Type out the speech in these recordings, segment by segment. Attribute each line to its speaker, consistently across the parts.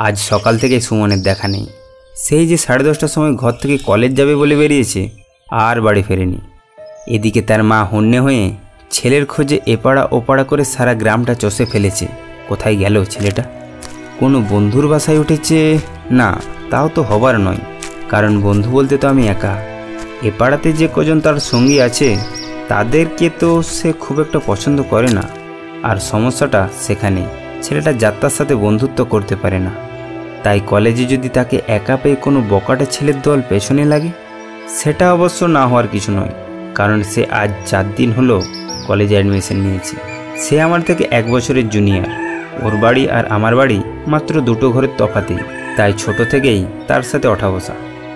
Speaker 1: আজ সকাল থেকে সুমনের দেখা নেই। সেই যে 10:30টার সময় ঘর থেকে কলেজ যাবে বলে বেরিয়েছে, আর বাড়ি ফেরেনি। এদিকে তার মা হন্যে হয়ে ছেলের খোঁজে এপাড়া ওপাড়া করে সারা গ্রামটা চষে ফেলেছে। কোথায় গেল ছেলেটা? কোনো বন্ধুর বাসায় উঠেছে? না, তাও তো হবার নয়, কারণ বন্ধু বলতে তো আমি একা। এ পাড়াতে যে কজন তার সঙ্গী আছে তাদেরকে তো সে খুব একটা পছন্দ করে না। আর সমস্যাটা সেখানে, ছেলেটা যাত্রার সাথে বন্ধুত্ব করতে পারে না। তাই কলেজে যদি তাকে একা পেয়ে কোনো বকাটা ছেলের দল পেছনে লাগে, সেটা অবশ্য না হওয়ার কিছু নয়, কারণ সে আজ 4 দিন হলো কলেজে অ্যাডমিশন নিয়েছে। সে আমার থেকে 1 বছরের জুনিয়র। ওর বাড়ি আর আমার বাড়ি মাত্র 2 ঘরের তফাতেই, তাই ছোট থেকেই তার সাথে ওঠা বসা।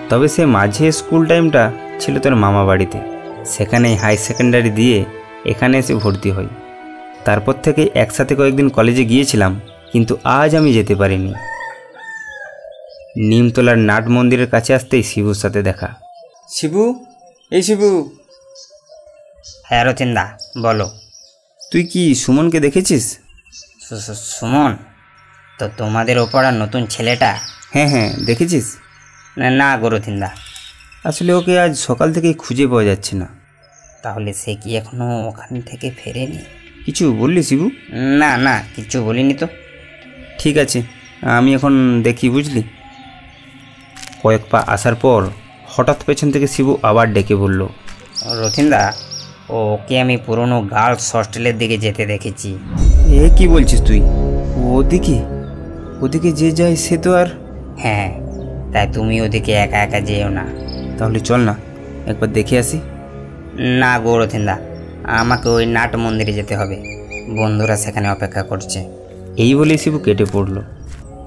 Speaker 1: তবে সে মাঝে স্কুল টাইমটা ছিল তার মামা বাড়িতে, সেখানেই হাই সেকেন্ডারি দিয়ে এখানে এসে ভর্তি হই। তারপর থেকে একসাথে কয়েকদিন কলেজে গিয়েছিলাম, কিন্তু আজ আমি যেতে পারিনি। নিমতলার নাট মন্দিরের কাছে আসতেই শিবুর সাথে দেখা। শিবু, এই শিবু।
Speaker 2: হ্যাঁ রচিন্দা, বলো।
Speaker 1: তুই কি সুমনকে দেখেছিস?
Speaker 2: সুমন? তো তোমাদের ওপাড়ার নতুন ছেলেটা?
Speaker 1: হ্যাঁ হ্যাঁ, দেখেছিস?
Speaker 2: না গো রচিন্দা।
Speaker 1: আসলে ওকে আজ সকাল থেকেই খুঁজে পাওয়া যাচ্ছে না।
Speaker 2: তাহলে সে কি এখনো ওখান থেকে ফেরেনি?
Speaker 1: কিছু বললি শিবু?
Speaker 2: না না, কিছু বলিনি তো।
Speaker 1: ঠিক আছে, আমি এখন দেখি, বুঝলি। কয়েক পা আসার পর হঠাৎ পেছন থেকে শিবু আবার ডেকে বলল,
Speaker 2: রথিন্দা, ওকে আমি পুরনো গার্লস হস্টেলের দিকে যেতে দেখেছি।
Speaker 1: এ কি বলছিস তুই? ওদিকে ওদিকে যে যায় সে তো আর...
Speaker 2: হ্যাঁ, তাই তুমি ওদিকে একা একা যেও না।
Speaker 1: তাহলে চল না, একবার দেখে আসি।
Speaker 2: না গো রথিন্দা, আমাকে ওই নাট মন্দিরে যেতে হবে, বন্ধুরা সেখানে অপেক্ষা করছে।
Speaker 1: এই বলেই শিবু কেটে পড়ল।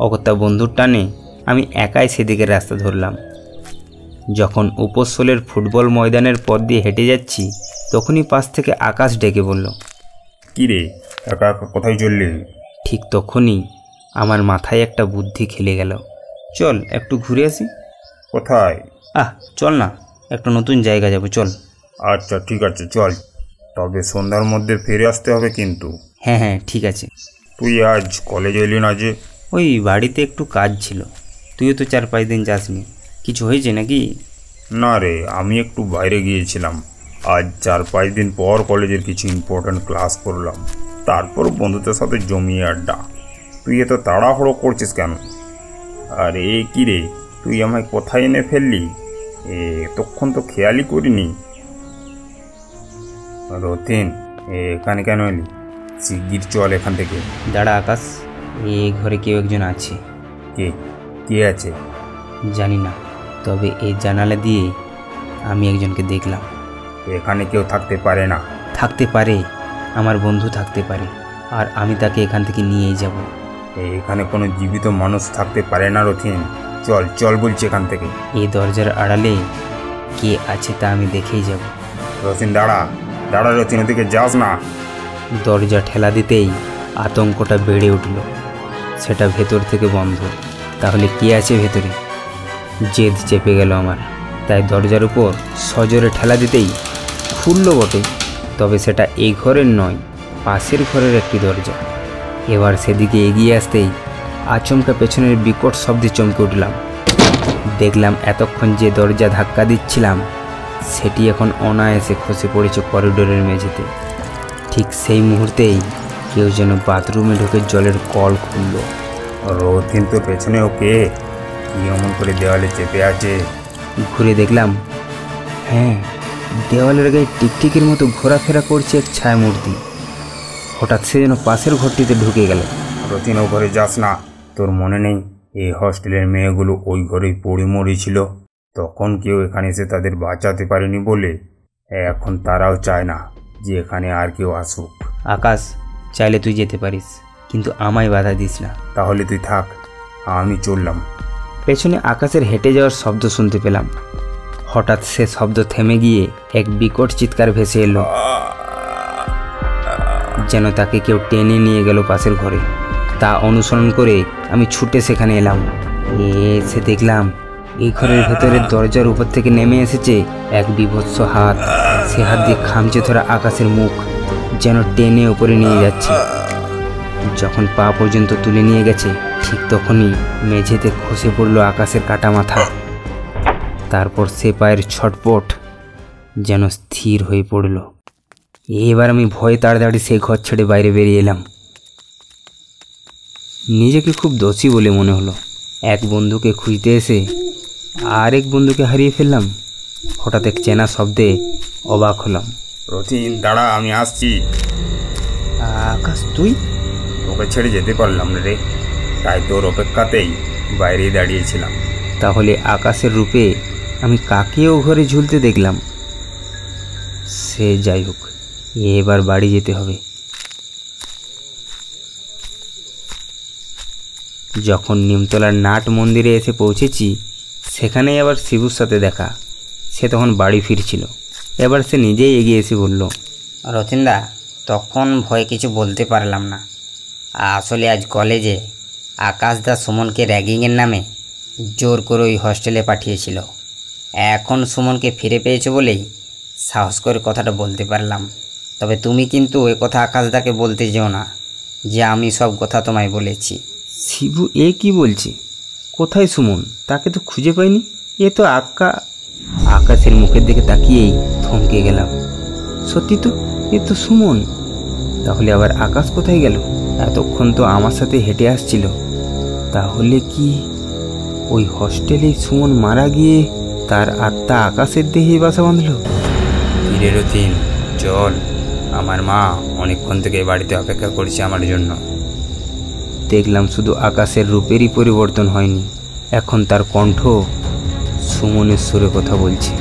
Speaker 1: অগত্যা বন্ধুর টানে আমি একাই সেদিকের রাস্তা ধরলাম। যখন উপস্থলের ফুটবল ময়দানের পথ দিয়ে হেঁটে যাচ্ছি, তখনই পাশ থেকে আকাশ ডেকে বলল,
Speaker 3: কি রে, একা একা কোথায় চললি?
Speaker 1: ঠিক তখনই আমার মাথায় একটা বুদ্ধি খেলে গেল। চল একটু ঘুরে আসি।
Speaker 3: কোথায়?
Speaker 1: চল না, একটা নতুন জায়গা যাব, চল।
Speaker 3: আচ্ছা ঠিক আছে, চল। তবে সন্ধ্যার মধ্যে ফিরে আসতে হবে কিন্তু।
Speaker 1: হ্যাঁ হ্যাঁ, ঠিক আছে।
Speaker 3: তুই আজ কলেজে এলি না যে?
Speaker 1: ওই বাড়িতে একটু কাজ ছিল। তুইও তো 4-5 দিন যাসনি। কিছু হয়েছে নাকি?
Speaker 3: না রে, আমি একটু বাইরে গিয়েছিলাম। আজ 4-5 দিন পর কলেজের কিছু ইম্পর্ট্যান্ট ক্লাস করলাম, তারপর বন্ধুদের সাথে জমিয়ে আড্ডা। তুই এত তাড়াহুড়ো করছিস কেন? আরে কি রে, তুই আমায় কোথায় এনে ফেললি? এতক্ষণ তো খেয়ালই করিনি। রতিন, এখানে কেন এলি? শিগগির চল এখান থেকে।
Speaker 1: দাঁড়া আকাশ, এই ঘরে কেউ একজন আছে।
Speaker 3: কে আছে?
Speaker 1: জানি না, তবে এই জানালা দিয়ে আমি একজনকে দেখলাম।
Speaker 3: এখানে কেউ থাকতে পারে না।
Speaker 1: থাকতে পারে, আমার বন্ধু থাকতে পারে, আর আমি তাকে এখান থেকে নিয়েই যাব।
Speaker 3: এখানে কোনো জীবিত মানুষ থাকতে পারে না রথিন। চল চল বলছি এখান থেকে।
Speaker 1: এই দরজার আড়ালে কে আছে তা আমি দেখেই যাব।
Speaker 3: রথিন দাঁড়া, দাঁড়া রথিন, ওদিকে যাস না।
Speaker 1: দরজা ঠেলা দিতেই আতঙ্কটা বেড়ে উঠল। সেটা ভেতর থেকে বন্ধ। তাহলে কে আছে ভেতরে? জেদ চেপে গেল আমার, তাই দরজার উপর সজোরে ঠেলা দিতেই খুলল বটে। তবে সেটা এই ঘরের নয়, পাশের ঘরের একটি দরজা। এবার সেদিকে এগিয়ে আসতেই আচমকা পেছনের বিকট শব্দে চমকে উঠলাম। দেখলাম এতক্ষণ যে দরজা ধাক্কা দিচ্ছিলাম, সেটি এখন অনায়াসে খসে পড়েছে করিডোরের মেঝেতে। ঠিক সেই মুহূর্তেই কেউ যেন বাথরুমে ঢুকে জলের কল খুলল।
Speaker 3: রথিন তো পেছনে ওকে কি এমন করে দেওয়ালে চেপে আছে?
Speaker 1: ঘুরে দেখলাম, হ্যাঁ, দেওয়ালের গায়ে টিকটিকির মতো ঘোরাফেরা করছে এক ছায়ামূর্তি। হঠাৎ সে যেন পাশের ঘরটিতে ঢুকে গেল।
Speaker 3: রথিন, ও ঘরে যাস না। তোর মনে নেই এই হস্টেলের মেয়েগুলো ওই ঘরেই পড়ে মরেছিল? তখন কেউ এখানে এসে তাদের বাঁচাতে পারেনি বলে এখন তারাও চায় না যে এখানে আর কেউ আসুক।
Speaker 1: আকাশ, চাইলে তুই যেতে পারিস, কিন্তু আমায় বাধা দিস না।
Speaker 3: তাহলে তুই থাক, আমি চললাম।
Speaker 1: পেছনে আকাশের হেঁটে যাওয়ার শব্দ শুনতে পেলাম। হঠাৎ সে শব্দ থেমে গিয়ে এক বিকট চিৎকার ভেসে এলো, যেন তাকে কেউ টেনে নিয়ে গেল পাশের ঘরে। তা অনুসরণ করে আমি ছুটে সেখানে এলাম। এসে দেখলাম এই ঘরের ভেতরের দরজার উপর থেকে নেমে এসেছে এক বিভৎস হাত। সে হাত দিয়ে খামচে ধরা আকাশের মুখ যেন টেনে উপরে নিয়ে যাচ্ছে। যখন পা পর্যন্ত তুলে নিয়ে গেছে, ঠিক তখনই মেঝেতে খসে পড়ল আকাশের কাটা মাথা। তারপর সে পায়ের ছটপট যেন স্থির হয়ে পড়ল। এবার আমি ভয়ে তাড়াতাড়ি সেই ঘর ছেড়ে বাইরে বেরিয়ে এলাম। নিজেকে খুব দোষী বলে মনে হলো। এক বন্ধুকে খুঁজতে এসে আরেক বন্ধুকে হারিয়ে ফেললাম। হঠাৎ এক চেনা শব্দে অবাক হলাম।
Speaker 3: রথিন দাঁড়া, আমি আসছি।
Speaker 1: আকাশ, তুই?
Speaker 3: তোকে ছেড়ে যেতে পারলাম না রে, তাই তোর অপেক্ষাতেই বাইরেই দাঁড়িয়েছিলাম।
Speaker 1: তাহলে আকাশের রূপে আমি কাকেও ঘরে ঝুলতে দেখলাম। সে যাই হোক, এবার বাড়ি যেতে হবে। যখন নিমতলার নাট মন্দিরে এসে পৌঁছেছি, সেখানেই আবার শিবুর সাথে দেখা। সে তখন বাড়ি ফিরছিল। এবার সে নিজেই এগিয়ে এসে বলল,
Speaker 2: রথিনদা, তখন ভয়ে কিছু বলতে পারলাম না। আসলে আজ কলেজে আকাশদা সুমনকে র্যাগিংয়ের নামে জোর করে ওই হস্টেলে পাঠিয়েছিল। এখন সুমনকে ফিরে পেয়েছো বলেই সাহস করে কথাটা বলতে পারলাম। তবে তুমি কিন্তু এ কথা আকাশদাকে বলতে যেও না যে আমি সব কথা তোমায় বলেছি।
Speaker 1: শিবু এ কি বলছে? কোথায় সুমন? তাকে তো খুঁজে পাইনি। এ তো আকাশের মুখের দিকে তাকিয়েই থমকে গেলাম। সত্যি তো, এ তো সুমন। তাহলে আবার আকাশ কোথায় গেল? এতক্ষণ তো আমার সাথে হেঁটে আসছিল। তাহলে কি ওই হস্টেলেই সুমন মারা গিয়ে তার আত্মা আকাশের দেহে বাসা বাঁধল?
Speaker 2: ধীরে রথিন, চল। আমার মা অনেকক্ষণ থেকে বাড়িতে অপেক্ষা করছে আমার জন্য।
Speaker 1: দেখলাম শুধু আকাশের রূপেরই পরিবর্তন হয়নি, এখন তার কণ্ঠ সুমনের সুরে কথা বলছে।